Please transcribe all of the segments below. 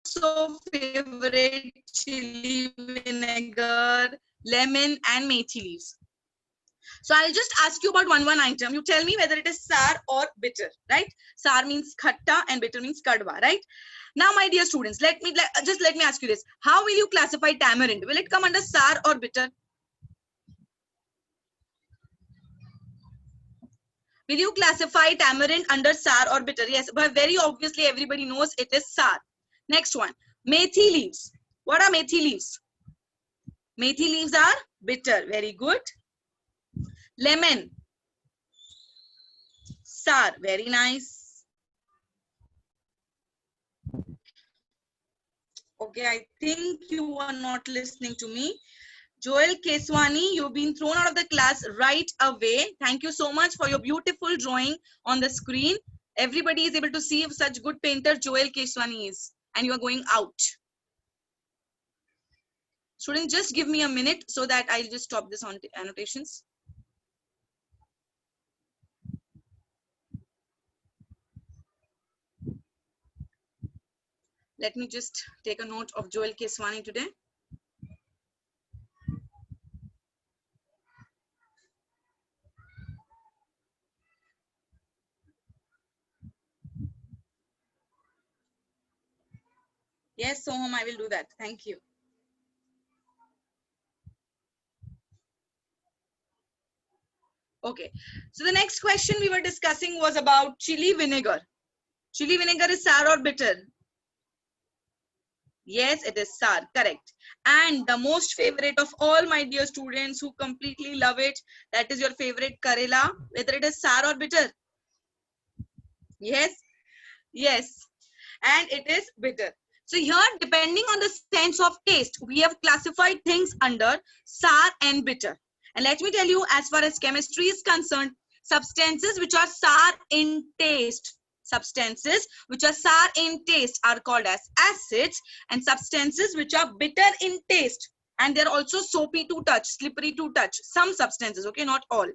so favorite chili vinegar, lemon, and methi leaves. So I'll just ask you about one item. You tell me whether it is sour or bitter, right? Sour means khatta and bitter means kadwa, right? Now, my dear students, let me ask you this. How will you classify tamarind? Will it come under sour or bitter? Will you classify tamarind under sour or bitter? Yes, but very obviously everybody knows it is sour. Next one, methi leaves. What are methi leaves? Methi leaves are bitter. Very good. Lemon, sour. Very nice. Okay, I think you are not listening to me. Joel Keswani, you've been thrown out of the class right away. Thank you so much for your beautiful drawing on the screen. Everybody is able to see if such good painter Joel Keswani is, and you are going out. Students, just give me a minute so that I'll just stop this on annotations. Let me just take a note of Joel Keswani today. Yes, Soham, I will do that. Thank you. Okay, so the next question we were discussing was about chili vinegar. Chili vinegar is sour or bitter? Yes, it is sour, correct. And the most favorite of all my dear students who completely love it, that is your favorite Karela, whether it is sour or bitter? Yes, yes, and it is bitter. So here, depending on the sense of taste, we have classified things under sour and bitter. And let me tell you, as far as chemistry is concerned, substances which are sour in taste, are called as acids, and substances which are bitter in taste, and they're also soapy to touch, slippery to touch, some substances, okay, not all.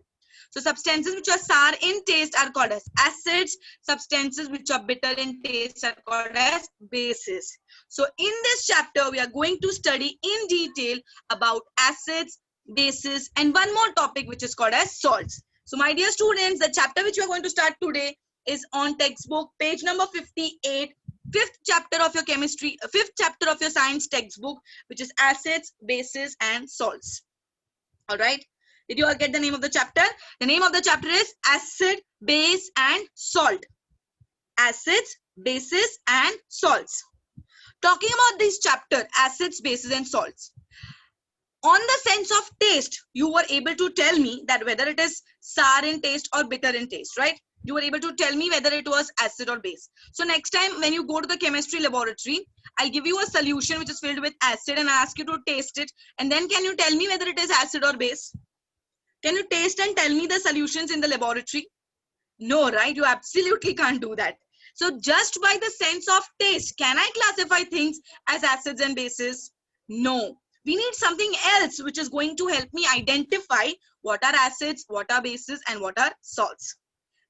So substances which are sour in taste are called as acids. Substances which are bitter in taste are called as bases. So in this chapter, we are going to study in detail about acids, bases, and one more topic which is called as salts. So my dear students, the chapter which we are going to start today is on textbook, page number 58, fifth chapter of your chemistry, fifth chapter of your science textbook, which is acids, bases, and salts. All right. Did you all get the name of the chapter? The name of the chapter is acid, base, and salt. Acids, bases, and salts. Talking about this chapter, acids, bases, and salts. On the sense of taste, you were able to tell me that whether it is sour in taste or bitter in taste, right? You were able to tell me whether it was acid or base. So next time when you go to the chemistry laboratory, I'll give you a solution which is filled with acid and I ask you to taste it. And then can you tell me whether it is acid or base? Can you taste and tell me the solutions in the laboratory? No, right? You absolutely can't do that. So just by the sense of taste, can I classify things as acids and bases? No. We need something else which is going to help me identify what are acids, what are bases, and what are salts.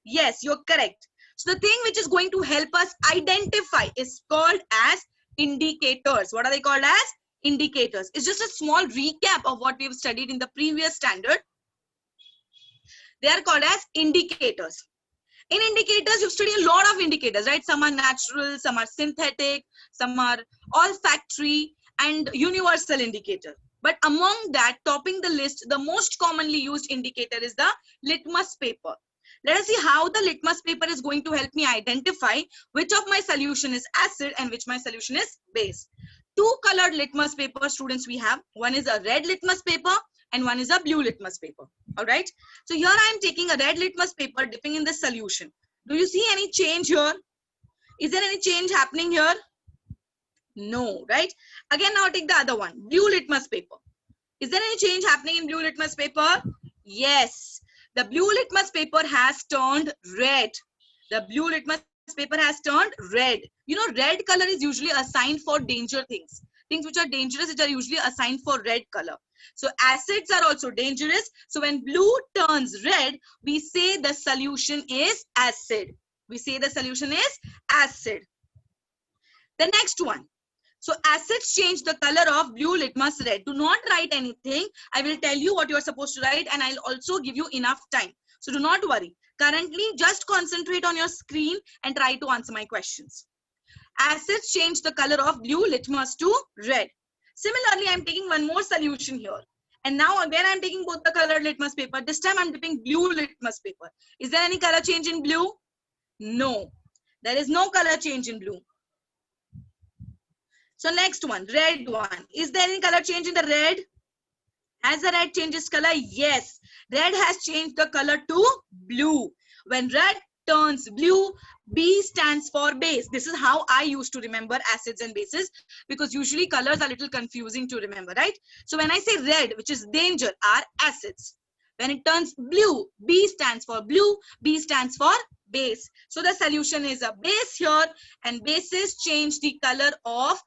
Yes, you're correct. So the thing which is going to help us identify is called as indicators. What are they called as? Indicators. It's just a small recap of what we've studied in the previous standard. They are called as indicators. In indicators, you've studied a lot of indicators, right? Some are natural, some are synthetic, some are olfactory and universal indicator. But among that, topping the list, the most commonly used indicator is the litmus paper. Let us see how the litmus paper is going to help me identify which of my solution is acid and which my solution is base. Two colored litmus paper, students, we have. One is a red litmus paper and one is a blue litmus paper. All right. So here I am taking a red litmus paper, dipping in the solution. Do you see any change here? Is there any change happening here? No, right? Again, now take the other one, blue litmus paper. Is there any change happening in blue litmus paper? Yes. The blue litmus paper has turned red. The blue litmus paper has turned red. You know, red color is usually assigned for danger things. Things which are dangerous, which are usually assigned for red color. So acids are also dangerous. So when blue turns red, we say the solution is acid. We say the solution is acid. The next one, So acids change the color of blue litmus red. Do not write anything. I will tell you what you are supposed to write, and I'll also give you enough time. So do not worry. Currently, just concentrate on your screen and try to answer my questions. Acids change the color of blue litmus to red. Similarly, I'm taking one more solution here. And now again, I'm taking both the colored litmus paper. This time I'm dipping blue litmus paper. Is there any color change in blue? No. There is no color change in blue. So next one, red one. Is there any color change in the red? Has the red changed its color? Yes. Red has changed the color to blue. When red turns blue, B stands for base. This is how I used to remember acids and bases, because usually colors are a little confusing to remember, right? So when I say red, which is danger, are acids. When it turns blue, B stands for blue, B stands for base. So the solution is a base here, and bases change the color of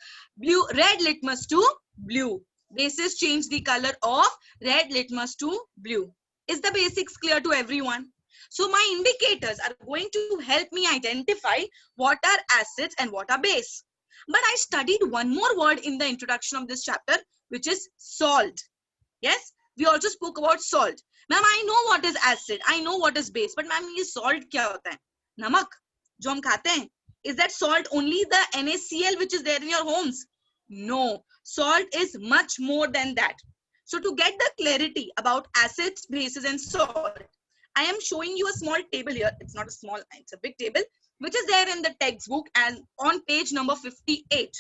red litmus to blue. Bases change the color of red litmus to blue. Is the basics clear to everyone? So my indicators are going to help me identify what are acids and what are base. But I studied one more word in the introduction of this chapter, which is salt. Yes, we also spoke about salt. Ma'am, I know what is acid, I know what is base, but ma'am, ये salt क्या होता है? नमक जो हम खाते हैं. Is that salt only the NaCl which is there in your homes? No, salt is much more than that. So to get the clarity about acids, bases, and salt, I am showing you a small table here. It's not a small, it's a big table, which is there in the textbook and on page number 58.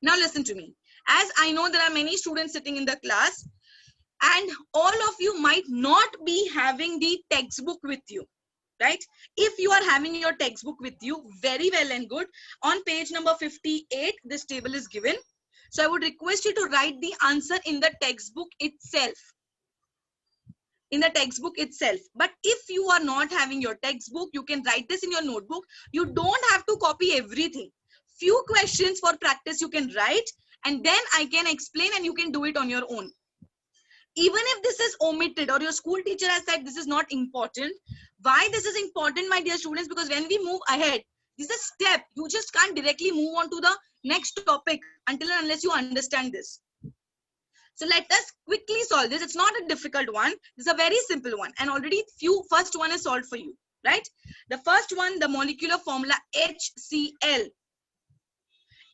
Now listen to me. As I know there are many students sitting in the class, and all of you might not be having the textbook with you, right? If you are having your textbook with you, very well and good. On page number 58, this table is given. So I would request you to write the answer in the textbook itself. In the textbook itself. But if you are not having your textbook, you can write this in your notebook. You don't have to copy everything. Few questions for practice you can write, and then I can explain and you can do it on your own. Even if this is omitted or your school teacher has said this is not important, why this is important, my dear students? Because when we move ahead, this is a step. You just can't directly move on to the next topic until and unless you understand this. So let us quickly solve this. It's not a difficult one. It's a very simple one. And already first one is solved for you, right? The first one, the molecular formula HCl.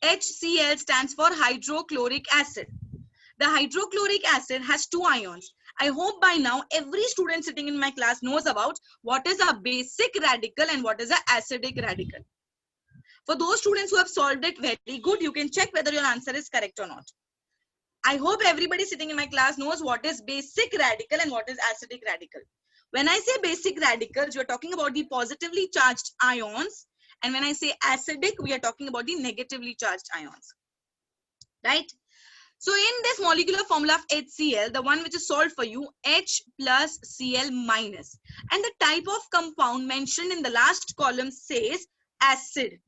HCl stands for hydrochloric acid. The hydrochloric acid has two ions. I hope by now every student sitting in my class knows about what is a basic radical and what is an acidic radical. For those students who have solved it very good, you can check whether your answer is correct or not. I hope everybody sitting in my class knows what is basic radical and what is acidic radical. When I say basic radicals, you're talking about the positively charged ions. And when I say acidic, we are talking about the negatively charged ions, right? So in this molecular formula of HCl, the one which is solved for you, H plus Cl minus. And the type of compound mentioned in the last column says acid.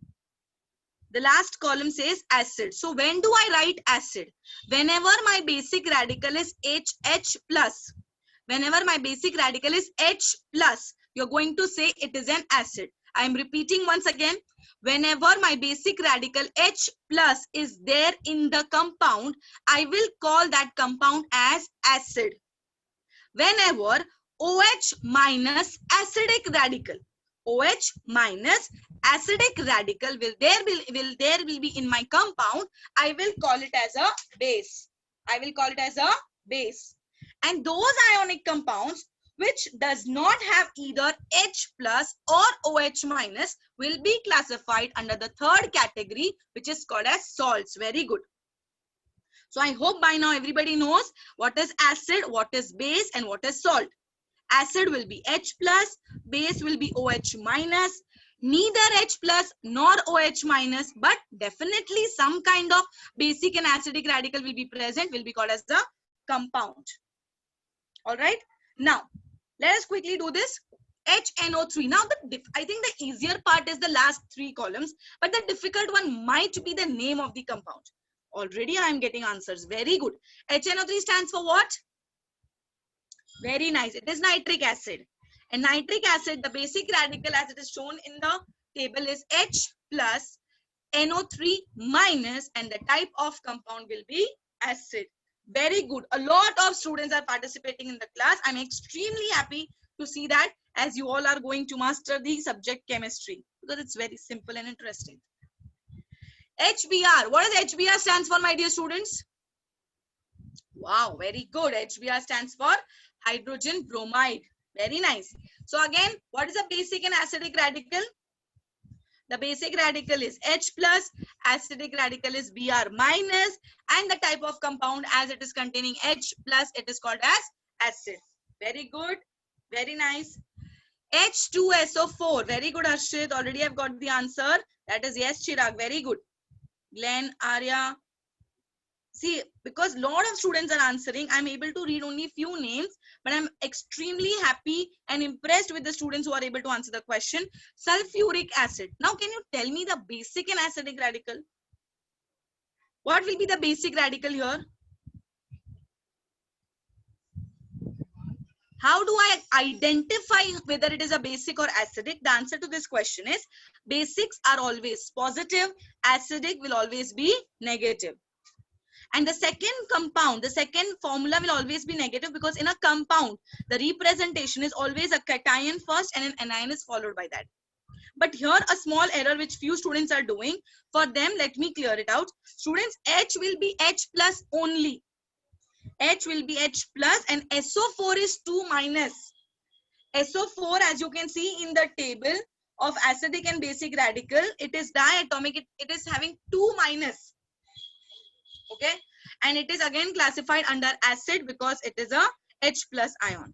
The last column says acid. So when do I write acid? Whenever my basic radical is HH plus. Whenever my basic radical is H plus, you're going to say it is an acid. I am repeating once again. Whenever my basic radical H plus is there in the compound, I will call that compound as acid. Whenever OH minus acidic radical, OH minus acidic radical will be in my compound, I will call it as a base. I will call it as a base. And those ionic compounds which does not have either H plus or OH minus will be classified under the third category, which is called as salts. Very good. So I hope by now everybody knows what is acid, what is base, and what is salt. Acid will be H plus, base will be OH minus. Neither H plus nor OH minus, but definitely some kind of basic and acidic radical will be present, will be called as the compound. All right. Now, let us quickly do this. HNO3. Now, I think the easier part is the last three columns, but the difficult one might be the name of the compound. Already I am getting answers. Very good. HNO3 stands for what? Very nice. It is nitric acid. And nitric acid, the basic radical as it is shown in the table is H plus. NO3 minus, and the type of compound will be acid. Very good. A lot of students are participating in the class. I'm extremely happy to see that, as you all are going to master the subject chemistry, because it's very simple and interesting. HBr. What does HBr stands for, my dear students? Wow, very good. HBr stands for hydrogen bromide. Very nice. So again, what is a basic and acidic radical? The basic radical is H plus, acidic radical is Br minus, and the type of compound, as it is containing H plus, it is called as acid. Very good. Very nice. H2SO4. Very good, Harshit. Already I've got the answer. That is yes, Chirag. Very good. Glenn, Arya. See, because a lot of students are answering, I'm able to read only few names, but I'm extremely happy and impressed with the students who are able to answer the question. Sulfuric acid. Now, can you tell me the basic and acidic radical? What will be the basic radical here? How do I identify whether it is a basic or acidic? The answer to this question is basics are always positive, acidic will always be negative. And the second compound, the second formula will always be negative, because in a compound, the representation is always a cation first and an anion is followed by that. But here a small error which few students are doing. For them, let me clear it out. Students, H will be H plus only. H will be H plus, and SO4 is 2 minus. SO4, as you can see in the table of acidic and basic radical, it is diatomic. It is having 2 minus. Okay, and it is again classified under acid because it is a H plus ion.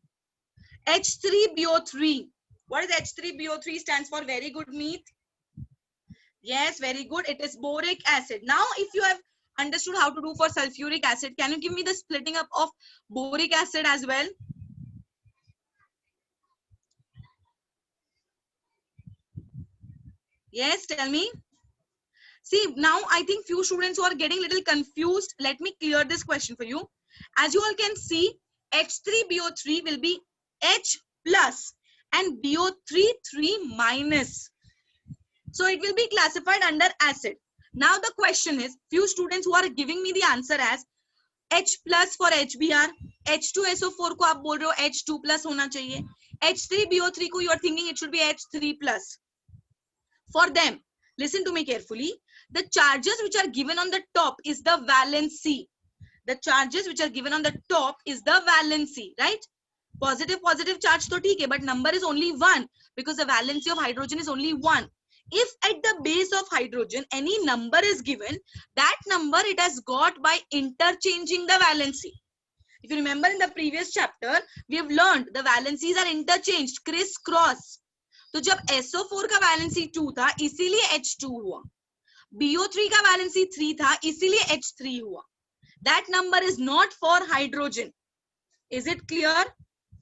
H3BO3. What is H3BO3 stands for? Very good, Meet. Yes, very good. It is boric acid. Now, if you have understood how to do for sulfuric acid, can you give me the splitting up of boric acid as well? Yes, tell me. See, now I think few students who are getting little confused. Let me clear this question for you. As you all can see, H3BO3 will be H plus and BO3 3 minus. So it will be classified under acid. Now the question is, few students who are giving me the answer as H plus for HBr, H2SO4 को आप बोल रहे हो H2 plus होना चाहिए, H3BO3 को you are thinking it should be H3 plus. For them, listen to me carefully. The charges which are given on the top is the valency. The charges which are given on the top is the valency, right? Positive charge to theek hai, but number is only 1 because the valency of hydrogen is only 1. If at the base of hydrogen any number is given, that number it has got by interchanging the valency. If you remember in the previous chapter, we have learned the valencies are interchanged, criss-cross. तो जब SO4 का valency 2 था इसीलिए H2 हुआ, BO3 का valency 3 था इसीलिए H3 हुआ. That number is not for hydrogen. Is it clear?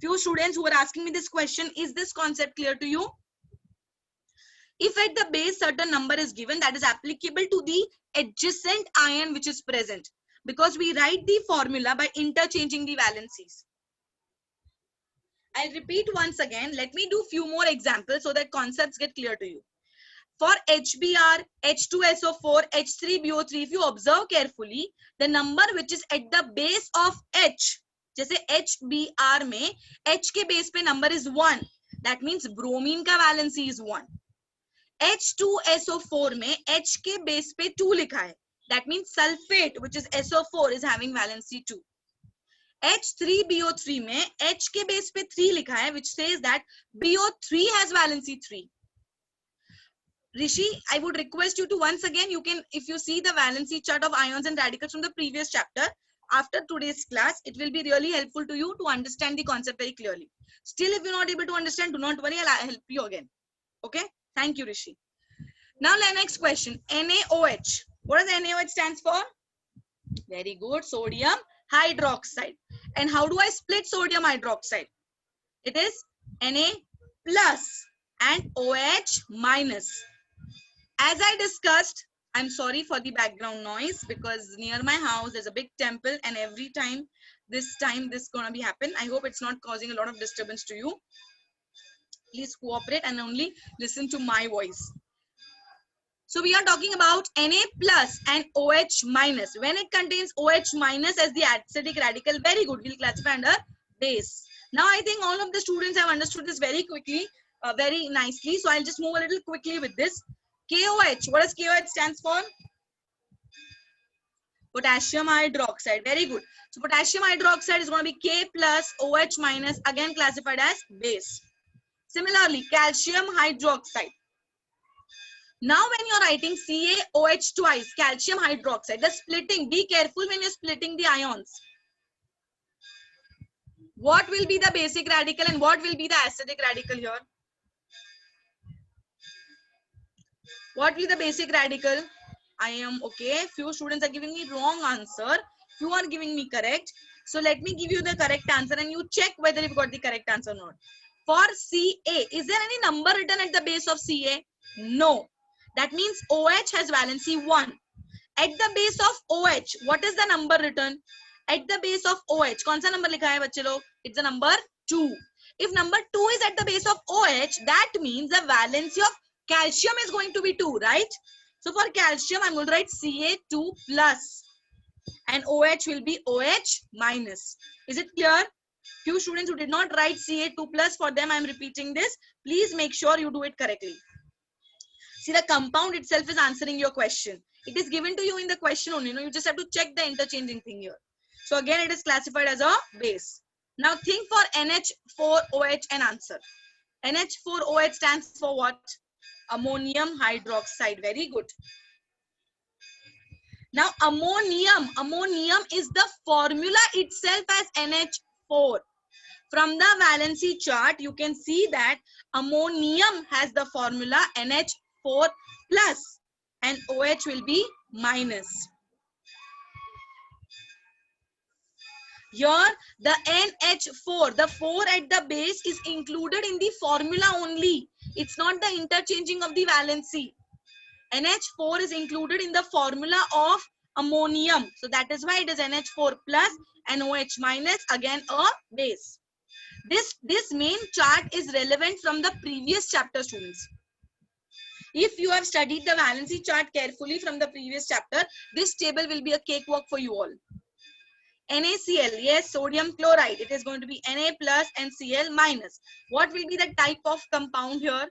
Few students who are asking me this question, is this concept clear to you? If at the base certain number is given, that is applicable to the adjacent ion which is present, because we write the formula by interchanging the valencies. I'll repeat once again. Let me do few more examples so that concepts get clear to you. For HBr, H2SO4, H3BO3, if you observe carefully, the number which is at the base of H, जैसे HBr में H के base पे number is 1. That means bromine का valency is 1. H2SO4 में H के base पे 2 लिखा है. That means sulfate, which is SO4, is having valency 2. H3BO3 में H के base पे 3 लिखा है, which says that BO3 has valency 3. Rishi, I would request you to once again, you can, if you see the valency chart of ions and radicals from the previous chapter, after today's class, it will be really helpful to you to understand the concept very clearly. Still, if you're not able to understand, do not worry, I'll help you again. Okay? Thank you, Rishi. Now, the next question, NaOH. What does NaOH stands for? Very good, sodium hydroxide. And how do I split sodium hydroxide? It is Na plus and OH minus. As I discussed, I'm sorry for the background noise because near my house there's a big temple, and every time this gonna be happen. I hope it's not causing a lot of disturbance to you. Please cooperate and only listen to my voice. So we are talking about Na plus and OH minus. When it contains OH minus as the acidic radical, very good, we'll classify under base. Now I think all of the students have understood this very quickly, very nicely. So I'll just move a little quickly with this. KOH, what does KOH stands for? Potassium hydroxide, very good. So potassium hydroxide is going to be K plus OH minus, again classified as base. Similarly, calcium hydroxide. Now when you're writing CaOH twice, calcium hydroxide, the splitting, be careful when you're splitting the ions. What will be the basic radical and what will be the acidic radical here? What will be the basic radical? I am okay. Few students are giving me wrong answer. Few are giving me correct. So let me give you the correct answer and you check whether you've got the correct answer or not. For Ca, is there any number written at the base of Ca? No. That means OH has valency 1. At the base of OH, what is the number written? At the base of OH, कौन सा number लिखा है बच्चे लोग? It's the number 2. If number 2 is at the base of OH, that means the valency of calcium is going to be 2, right? So for calcium, I'm going to write Ca2 plus and OH will be OH minus. Is it clear? Few students who did not write Ca2 plus, for them I'm repeating this. Please make sure you do it correctly. See, the compound itself is answering your question. It is given to you in the question only. You just have to check the interchanging thing here. So again, it is classified as a base. Now think for NH4OH and answer. NH4OH stands for what? Ammonium hydroxide. Very good. Now ammonium is the formula itself as NH4. From the valency chart, you can see that ammonium has the formula NH4 plus and OH will be minus. Here, the NH4, the 4 at the base is included in the formula only. It's not the interchanging of the valency. NH4 is included in the formula of ammonium. So that is why it is NH4 plus and OH minus, again a base. This main chart is relevant from the previous chapter, students. If you have studied the valency chart carefully from the previous chapter, this table will be a cakewalk for you all. NaCl, yes, sodium chloride. It is going to be Na plus and Cl minus. What will be the type of compound here?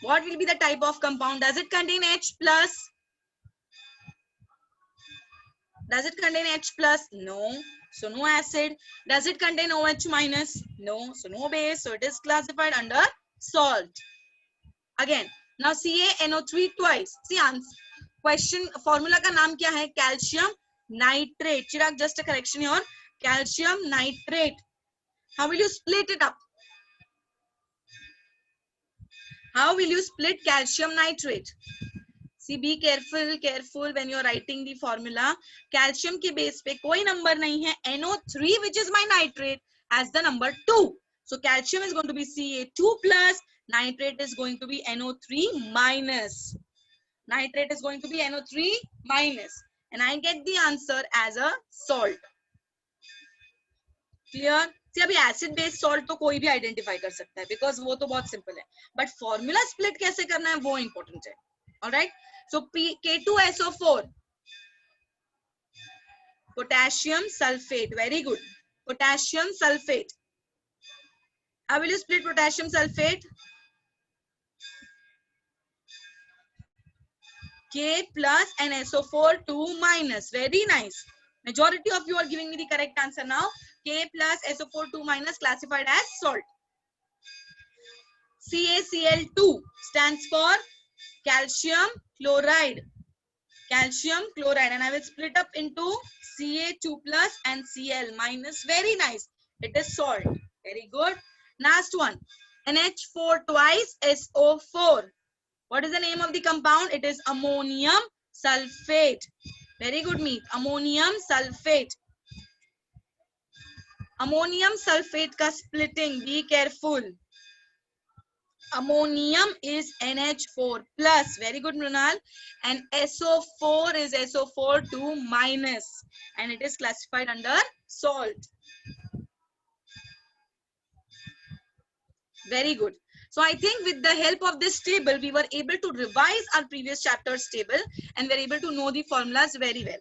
What will be the type of compound? Does it contain H plus? Does it contain H plus? No. So no acid. Does it contain OH minus? No. So no base. So it is classified under salt. Again, now CaNO3 twice. See, answer. Question formula का नाम क्या है? Calcium nitrate. Chirag, just a correction here. Calcium nitrate. How will you split it up? How will you split calcium nitrate? See, be careful when you are writing the formula. Calcium के base पे कोई number नहीं है. NO3, which is my nitrate, has the number 2. So calcium is going to be Ca2 plus. Nitrate is going to be NO3 minus. Nitrate is going to be NO3 minus. And I get the answer as a salt. Clear? See, अभी acid based salt तो कोई भी identify कर सकता है, because वो तो बहुत simple है. But formula split कैसे करना है वो important है. Alright? So K2SO4. Potassium sulfate. Very good. Potassium sulfate. How will you split potassium sulfate? K plus and SO4 2 minus. Very nice. Majority of you are giving me the correct answer now. K plus SO4 2 minus, classified as salt. CaCl2 stands for calcium chloride. Calcium chloride, and I will split up into Ca2 plus and Cl minus. Very nice. It is salt. Very good. Last one. NH4 twice SO4. What is the name of the compound? It is ammonium sulfate. Very good, meet. Ammonium sulfate. Ammonium sulfate ka splitting. Be careful. Ammonium is NH4 plus. Very good, Mrunal. And SO4 is SO4 2 minus. And it is classified under salt. Very good. So I think with the help of this table, we were able to revise our previous chapter's table and we're able to know the formulas very well.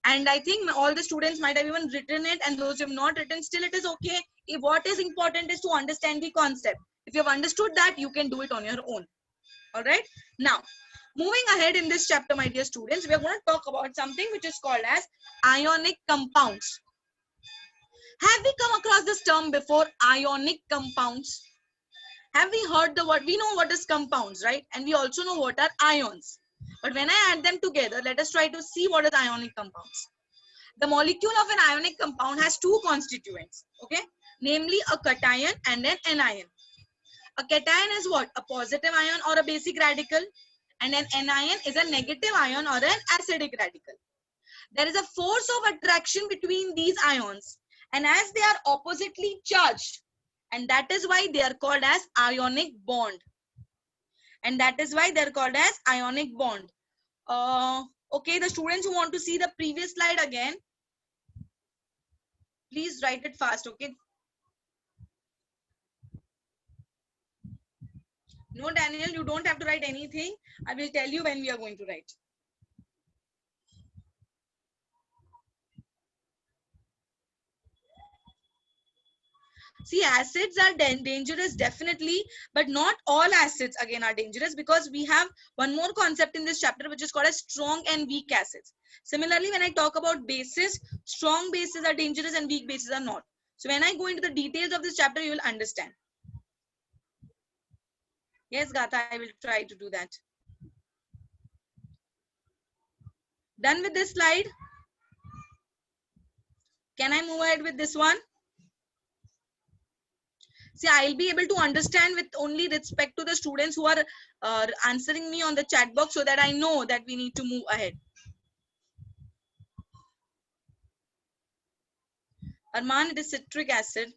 And I think all the students might have even written it, and those who have not written, still it is okay. If what is important is to understand the concept. If you have understood that, you can do it on your own. All right. Now, moving ahead in this chapter, my dear students, we are going to talk about something which is called as ionic compounds. Have we come across this term before, ionic compounds? Have we heard the word? We know what is compounds, right? And we also know what are ions. But when I add them together, let us try to see what is ionic compounds. The molecule of an ionic compound has two constituents, okay? Namely a cation and an anion. A cation is what? A positive ion or a basic radical. And an anion is a negative ion or an acidic radical. There is a force of attraction between these ions. And as they are oppositely charged, and that is why they are called as ionic bond. And that is why they are called as ionic bond. Okay, the students who want to see the previous slide again, please write it fast, okay? No, Daniel, you don't have to write anything. I will tell you when we are going to write. See, acids are dangerous, definitely, but not all acids again are dangerous, because we have one more concept in this chapter which is called as strong and weak acids. Similarly, when I talk about bases, strong bases are dangerous and weak bases are not. So when I go into the details of this chapter, you will understand. Yes, Gatha, I will try to do that. Done with this slide? Can I move ahead with this one? See, I'll be able to understand with only respect to the students who are answering me on the chat box, so that I know that we need to move ahead. Arman, it is citric acid.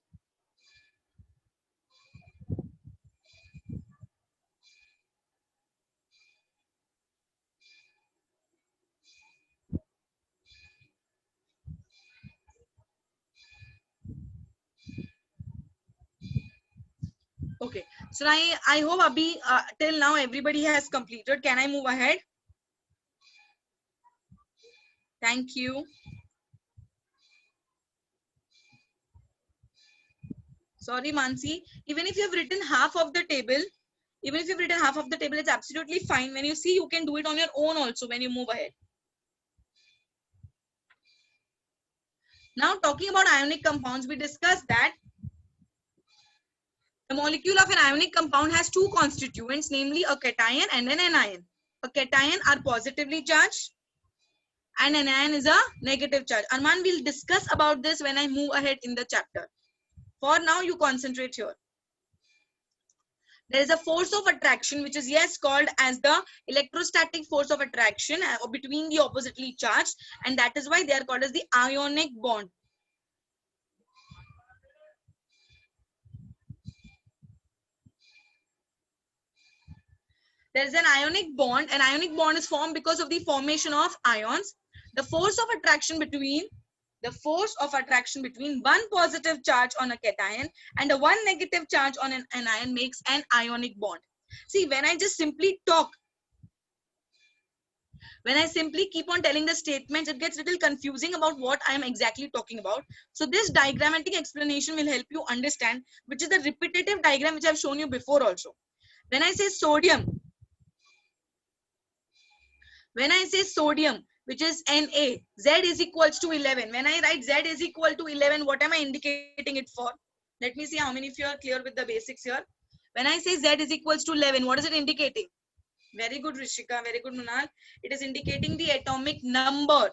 Okay, so I hope Abhi, till now everybody has completed. Can I move ahead? Thank you. Sorry, Mansi. Even if you've written half of the table, it's absolutely fine. When you see, you can do it on your own also when you move ahead. Now, talking about ionic compounds, we discussed that the molecule of an ionic compound has two constituents, namely a cation and an anion. A cation are positively charged and an anion is a negative charge. Arman will discuss about this when I move ahead in the chapter. For now, you concentrate here. There is a force of attraction, which is called as the electrostatic force of attraction between the oppositely charged, and that is why they are called as the ionic bond. There is an ionic bond. An ionic bond is formed because of the formation of ions. The force of attraction between one positive charge on a cation and a one negative charge on an anion makes an ionic bond. See, when I just simply talk, when I simply keep on telling the statements, it gets a little confusing about what I am exactly talking about. So this diagrammatic explanation will help you understand, which is the repetitive diagram which I have shown you before also. When I say sodium, which is Na, Z is equals to 11. When I write Z is equal to 11, what am I indicating it for? Let me see how many of you are clear with the basics here. When I say Z is equals to 11, what is it indicating? Very good, Rishika. Very good, Munal. It is indicating the atomic number.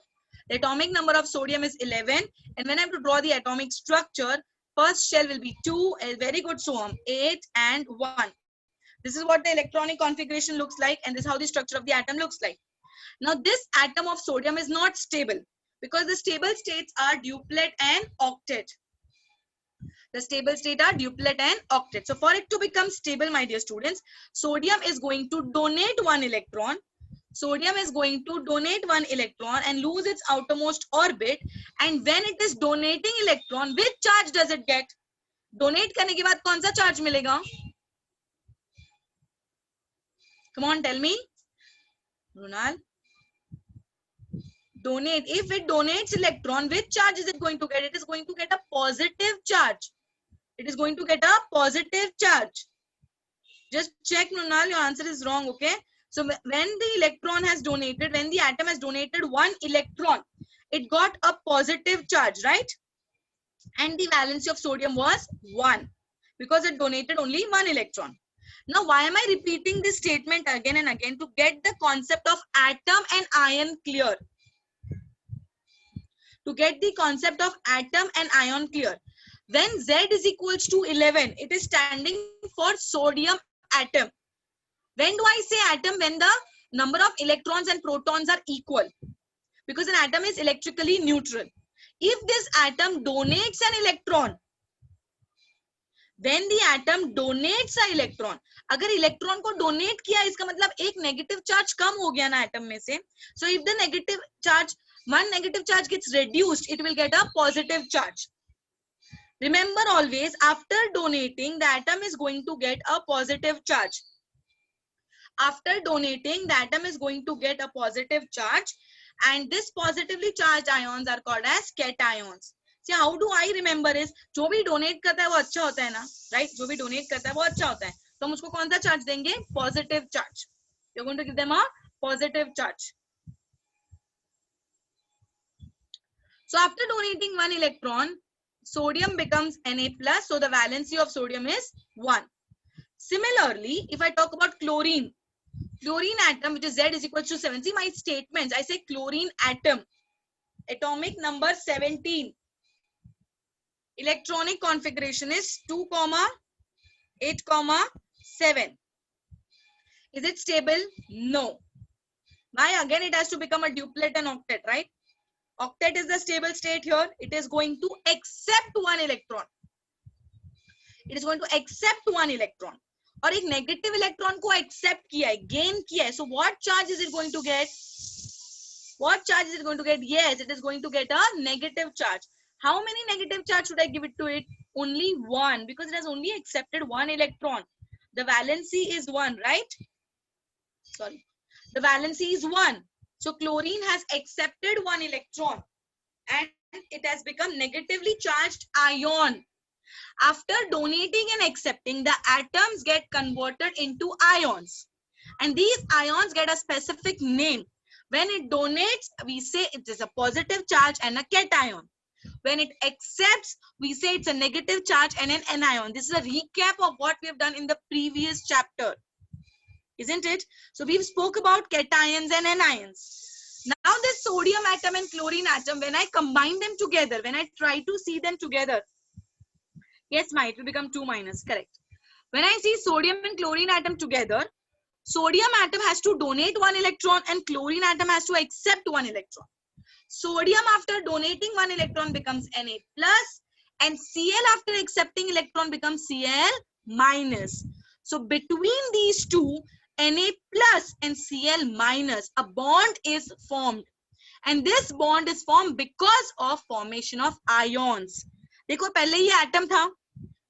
The atomic number of sodium is 11. And when I have to draw the atomic structure, first shell will be 2. Very good, Soham. 8 and 1. This is what the electronic configuration looks like. And this is how the structure of the atom looks like. Now, this atom of sodium is not stable, because the stable states are duplet and octet. The stable state are duplet and octet. So for it to become stable, my dear students, sodium is going to donate one electron. Sodium is going to donate one electron and lose its outermost orbit. And when it is donating electron, which charge does it get? Donate करने के बाद कौन सा charge मिलेगा? Come on, tell me. Runal. Donate. If it donates electron, which charge is it going to get? It is going to get a positive charge. It is going to get a positive charge. Just check, Nunal, your answer is wrong, okay? So when the electron has donated, when the atom has donated one electron, it got a positive charge, right? And the valency of sodium was 1 because it donated only one electron. Now, why am I repeating this statement again and again? To get the concept of atom and ion clear. To get the concept of atom and ion clear. When Z is equals to 11, it is standing for sodium atom. When do I say atom? When the number of electrons and protons are equal. Because an atom is electrically neutral. If this atom donates an electron, when the atom donates an electron, अगर electron को donate किया इसका मतलब एक negative charge कम हो गया ना atom में से. So if the negative charge, one negative charge gets reduced, it will get a positive charge. Remember always, after donating, the atom is going to get a positive charge. After donating, the atom is going to get a positive charge, and this positively charged ions are called as cations. See, how do I remember is, जो भी donate करता है वो अच्छा होता है ना, right? जो भी donate करता है वो अच्छा होता है. तो हम उसको कौन सा charge देंगे? Positive charge. You're going to give them a positive charge. So after donating one electron, sodium becomes Na plus. So the valency of sodium is 1. Similarly, if I talk about chlorine, chlorine atom, which is Z is equal to 7. See my statements. I say chlorine atom, atomic number 17. Electronic configuration is 2, 8, 7. Is it stable? No. Why? Again, it has to become a duplet and octet, right? Octet is the stable state here. It is going to accept one electron. It is going to accept one electron. और एक negative electron को accept किया है, gain किया है. So what charge is it going to get? What charge is it going to get? Yes, it is going to get a negative charge. How many negative charge should I give it to it? Only 1, because it has only accepted one electron. The valency is 1, right? Sorry. The valency is 1. So chlorine has accepted one electron and it has become negatively charged ion. After donating and accepting, the atoms get converted into ions. And these ions get a specific name. When it donates, we say it is a positive charge and a cation. When it accepts, we say it's a negative charge and an anion. This is a recap of what we have done in the previous chapter. Isn't it? So we've spoke about cations and anions. Now this sodium atom and chlorine atom, when I combine them together, when I try to see them together, yes, it will become 2 minus, correct. When I see sodium and chlorine atom together, sodium atom has to donate one electron and chlorine atom has to accept one electron. Sodium after donating one electron becomes Na plus and Cl after accepting electron becomes Cl minus. So between these two, Na plus and Cl minus, a bond is formed. And this bond is formed because of formation of ions. देखो पहले ये atom था,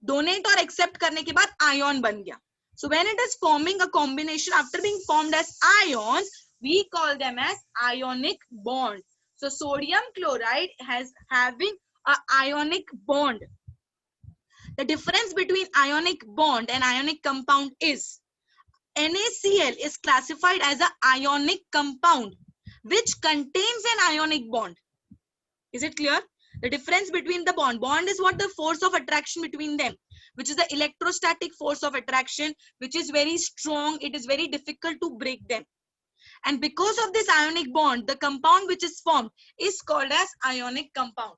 donate और accept करने के बाद ion बन गया. So when it is forming a combination after being formed as ions, we call them as ionic bond. So sodium chloride has having a ionic bond. The difference between ionic bond and ionic compound is NaCl is classified as an ionic compound which contains an ionic bond. Is it clear? The difference between the bond. Bond is what? The force of attraction between them, which is the electrostatic force of attraction, which is very strong. It is very difficult to break them. And because of this ionic bond, the compound which is formed is called as ionic compound.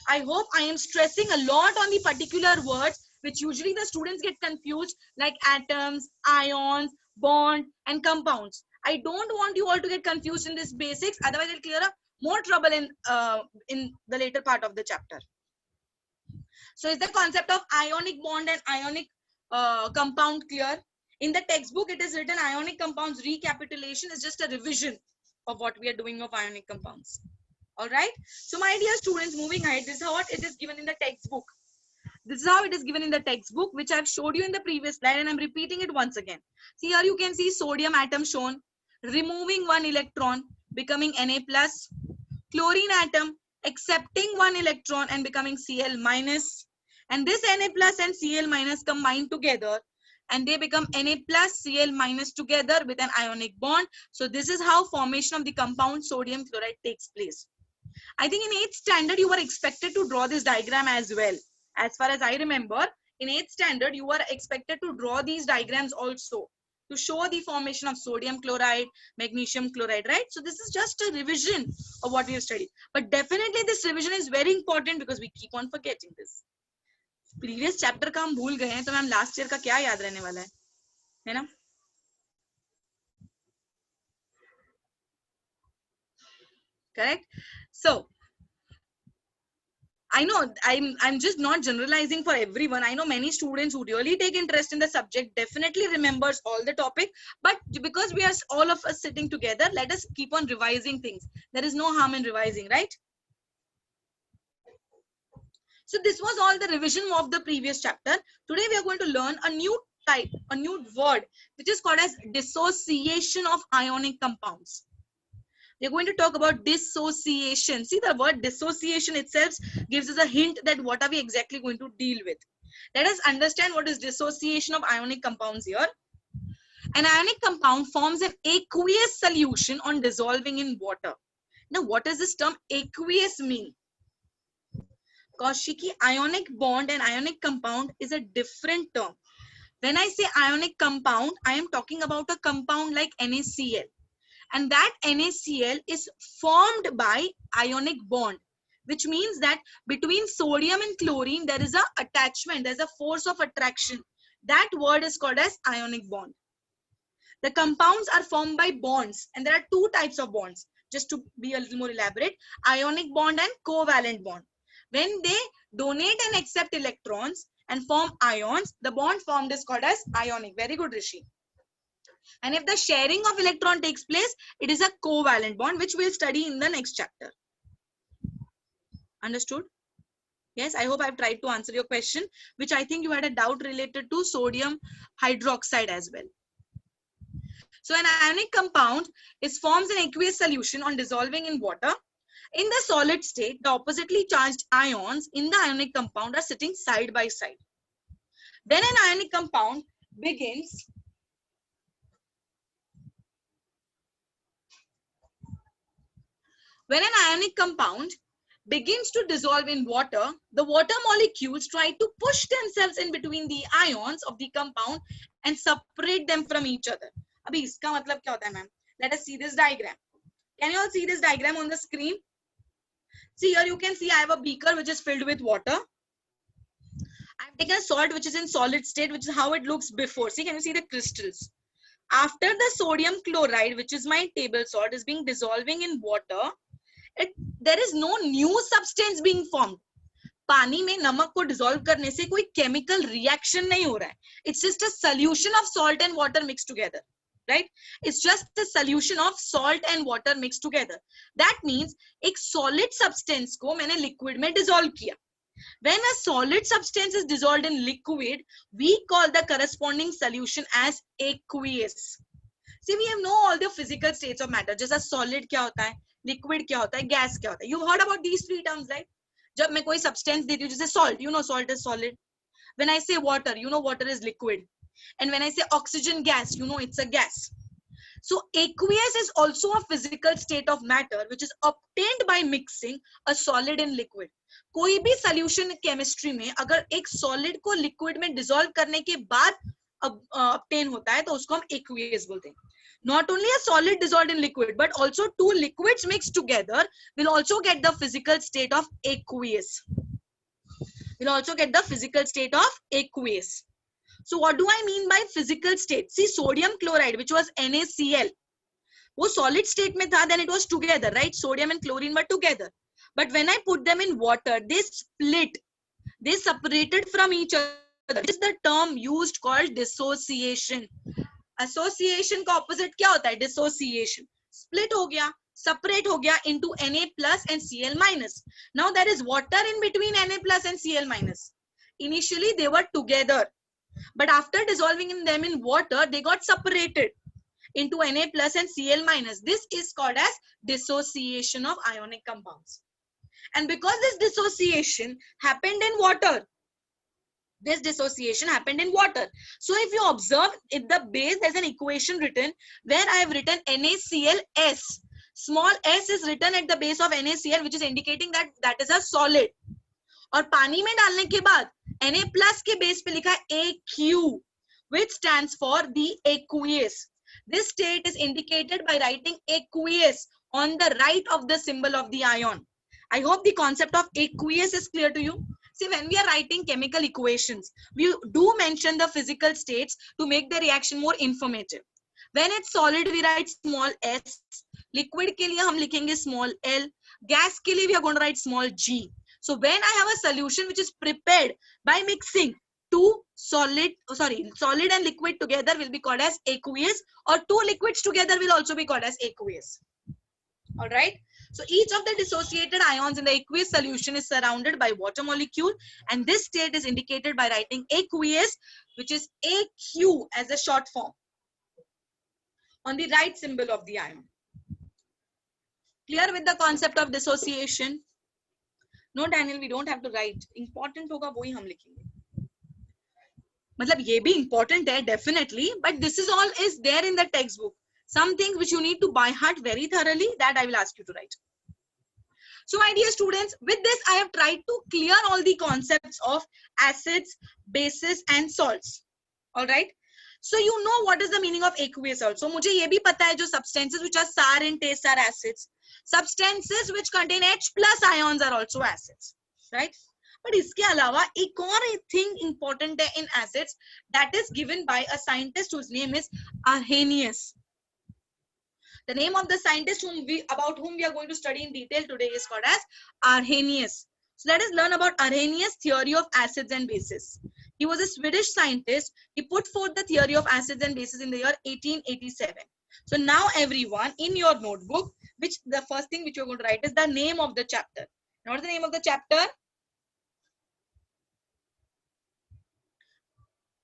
I hope I am stressing a lot on the particular words which usually the students get confused, like atoms, ions, bond, and compounds. I don't want you all to get confused in this basics. Otherwise, it'll clear up more trouble in the later part of the chapter. So is the concept of ionic bond and ionic compound clear? In the textbook, it is written ionic compounds recapitulation is just a revision of what we are doing of ionic compounds. All right. So my dear students, moving ahead, this is what it is given in the textbook. This is how it is given in the textbook, which I've showed you in the previous slide, and I'm repeating it once again. See here you can see sodium atom shown, removing one electron, becoming Na plus. Chlorine atom accepting one electron and becoming Cl minus. And this Na plus and Cl minus combine together and they become Na plus Cl minus together with an ionic bond. So this is how formation of the compound sodium chloride takes place. I think in 8th standard you were expected to draw this diagram as well. As far as I remember, in 8th standard you were expected to draw these diagrams also to show the formation of sodium chloride, magnesium chloride, right? So this is just a revision of what we have studied. But definitely this revision is very important because we keep on forgetting this. Previous chapter का हम भूल गए हैं, तो ma'am last year का क्या याद रहने वाला है ना? Correct? So I know I'm just not generalizing for everyone. I know many students who really take interest in the subject definitely remembers all the topic, but because we are all of us sitting together, let us keep on revising things. There is no harm in revising, right? So this was all the revision of the previous chapter. Today we are going to learn a new type, a new word, which is called as dissociation of ionic compounds. We're going to talk about dissociation. See, the word dissociation itself gives us a hint that what are we exactly going to deal with. Let us understand what is dissociation of ionic compounds here. An ionic compound forms an aqueous solution on dissolving in water. Now, what does this term aqueous mean? Kaushiki, ionic bond and ionic compound is a different term. When I say ionic compound, I am talking about a compound like NaCl. And that NaCl is formed by ionic bond, which means that between sodium and chlorine, there is a attachment, there's a force of attraction. That word is called as ionic bond. The compounds are formed by bonds, and there are two types of bonds. Just to be a little more elaborate, ionic bond and covalent bond. When they donate and accept electrons and form ions, the bond formed is called as ionic. Very good, Rishi. And if the sharing of electron takes place, it is a covalent bond, which we'll study in the next chapter. Understood? Yes, I hope I've tried to answer your question, which I think you had a doubt related to sodium hydroxide as well. So an ionic compound forms an aqueous solution on dissolving in water. In the solid state, the oppositely charged ions in the ionic compound are sitting side by side. Then an ionic compound begins When an ionic compound begins to dissolve in water, the water molecules try to push themselves in between the ions of the compound and separate them from each other. Abhi iska matlab kya hota hai, ma'am? Let us see this diagram. Can you all see this diagram on the screen? See here you can see I have a beaker which is filled with water. I've taken a salt which is in solid state, which is how it looks before. See, can you see the crystals? After the sodium chloride, which is my table salt, is being dissolving in water, there is no new substance being formed. पानी में नमक को dissolve करने से कोई chemical reaction नहीं हो रहा है. It's just a solution of salt and water mixed together, right? It's just the solution of salt and water mixed together. That means एक solid substance को मैंने liquid में dissolve किया. When a solid substance is dissolved in liquid, we call the corresponding solution as aqueous. See, we have know all the physical states of matter. जैसा solid क्या होता है, liquid क्या होता है, gas क्या होता है. You've heard about these three terms, right? जब मैं कोई substance देती हूँ, जैसे salt, you know salt is solid. When I say water, you know water is liquid. And when I say oxygen gas, you know it's a gas. So aqueous is also a physical state of matter which is obtained by mixing a solid in liquid. कोई भी solution chemistry में अगर एक solid को liquid में dissolve करने के बाद obtain होता है तो उसको हम aqueous बोलते हैं. Not only a solid dissolved in liquid, but also two liquids mixed together will also get the physical state of aqueous. Will also get the physical state of aqueous. So what do I mean by physical state? See, sodium chloride, which was NaCl, वो solid state में था, then it was together, right? Sodium and chlorine were together. But when I put them in water, they split. They separated from each other. This is the term used called dissociation. Association का opposite क्या होता है? Dissociation. Split हो गया, separate हो गया into Na plus and Cl minus. Now there is water in between Na plus and Cl minus. initially they were together, but after dissolving in them in water, they got separated into Na plus and Cl minus. This is called as dissociation of ionic compounds. And because this dissociation happened in water, so if you observe at the base, there's an equation written where I have written NaClS. Small s is written at the base of NaCl, which is indicating that that is a solid. और पानी में डालने के बाद Na plus के base पे लिखा है Aq, which stands for the aqueous. This state is indicated by writing aqueous on the right of the symbol of the ion. I hope the concept of aqueous is clear to you. See, when we are writing chemical equations, we do mention the physical states to make the reaction more informative. When it's solid, we write small s. Liquid के लिए हम लिखेंगे small l. Gas के लिए we are going to write small g. So when I have a solution which is prepared by mixing two solid and liquid together will be called as aqueous, or two liquids together will also be called as aqueous. All right. So each of the dissociated ions in the aqueous solution is surrounded by water molecule, and this state is indicated by writing aqueous, which is Aq as a short form on the right symbol of the ion. Clear with the concept of dissociation? No, Daniel, we don't have to write. Important होगा वही हम लिखेंगे. मतलब ये भी important है definitely, but this is all is there in the textbook. Some things which you need to by heart very thoroughly, that I will ask you to write. So my dear students, with this I have tried to clear all the concepts of acids, bases and salts. All right. So you know what is the meaning of aqueous also. मुझे ये भी पता है जो substances which are sour in taste are acids. Substances which contain H plus ions are also acids. Right. But इसके अलावा एक और thing important है in acids, that is given by a scientist whose name is Arrhenius. The name of the scientist about whom we are going to study in detail today is called as Arrhenius. So let us learn about Arrhenius' theory of acids and bases. He was a Swedish scientist. He put forth the theory of acids and bases in the year 1887. So now everyone, in your notebook, the first thing which you're going to write is the name of the chapter. What is the name of the chapter?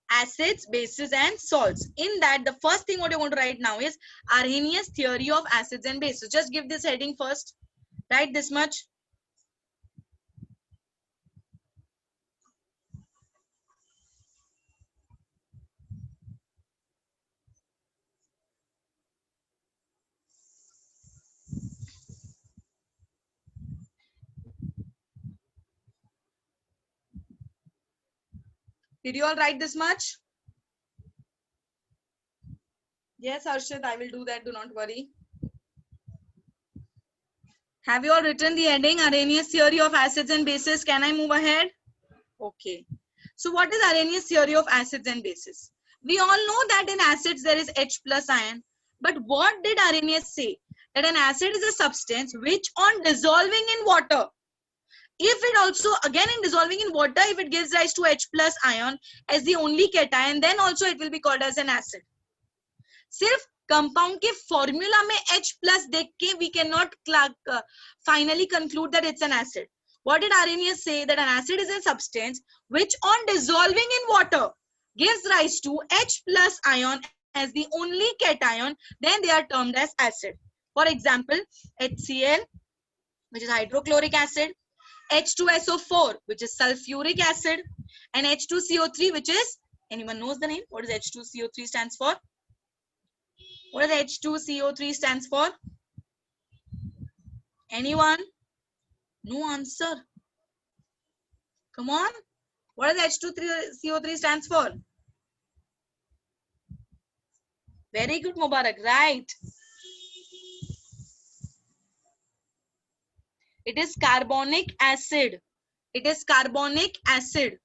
Acids, bases and salts. In that, the first thing what you're going to write now is Arrhenius' theory of acids and bases. Just give this heading first. Write this much. Did you all write this much? Yes, Arshad, I will do that. Do not worry. Have you all written the heading Arrhenius' theory of acids and bases? Can I move ahead? Okay. So what is Arrhenius' theory of acids and bases? We all know that in acids there is H plus ion. But what did Arrhenius say? That an acid is a substance which on dissolving in water, if it also again in dissolving in water, if it gives rise to H plus ion as the only cation, then also it will be called as an acid. सिर्फ compound के formula में H plus देख के we cannot finally conclude that it's an acid. What did Arrhenius say? That an acid is a substance which on dissolving in water gives rise to H plus ion as the only cation, then they are termed as acid. For example, HCl, which is hydrochloric acid, H2SO4, which is sulfuric acid, and H2CO3, which is, anyone knows the name? What does H2CO3 stands for? What does H2CO3 stands for? Anyone? No answer. Come on. What does H2CO3 stands for? Very good, Mubarak. Right. It is carbonic acid. It is carbonic acid.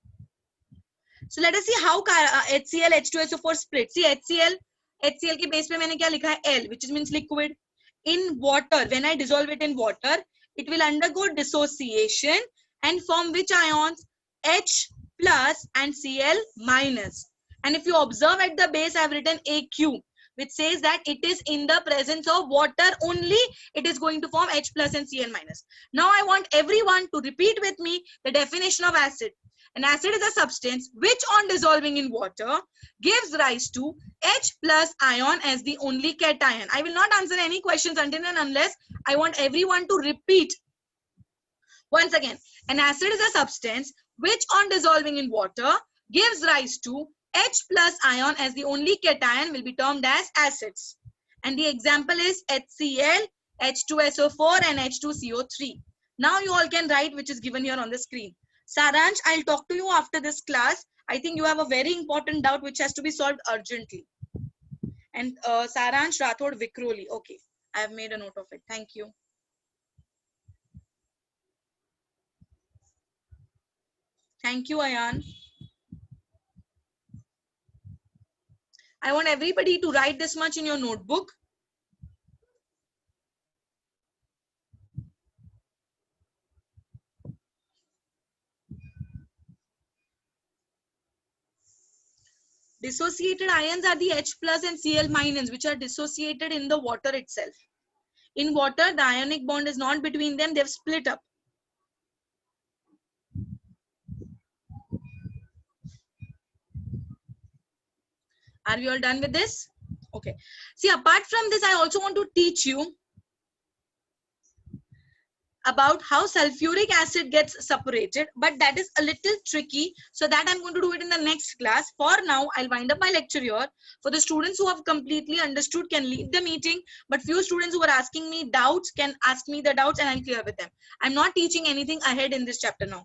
So let us see how HCl, H2SO4 split. See HCl के base पे मैंने क्या लिखा है L, which means liquid. In water, when I dissolve it in water, it will undergo dissociation and form which ions? H plus and Cl minus. And if you observe at the base, I have written Aq, which says that it is in the presence of water only, it is going to form H plus and Cl minus. Now I want everyone to repeat with me the definition of acid. An acid is a substance which on dissolving in water gives rise to H plus ion as the only cation. I will not answer any questions until and unless I want everyone to repeat. Once again, an acid is a substance which on dissolving in water gives rise to H plus ion as the only cation, will be termed as acids. And the example is HCl, H2SO4 and H2CO3. Now you all can write which is given here on the screen. Saransh, I'll talk to you after this class. I think you have a very important doubt which has to be solved urgently. And Saransh Rathod Vikroli. Okay, I have made a note of it. Thank you. Thank you, Ayan. I want everybody to write this much in your notebook. Dissociated ions are the H plus and Cl minus, which are dissociated in the water itself. In water, the ionic bond is not between them, they've split up. Are we all done with this? Okay. See, apart from this, I also want to teach you about how sulfuric acid gets separated, but that is a little tricky. So that I'm going to do it in the next class. For now, I'll wind up my lecture here. For the students who have completely understood can leave the meeting, but few students who are asking me doubts can ask me the doubts and I'll clear with them. I'm not teaching anything ahead in this chapter now.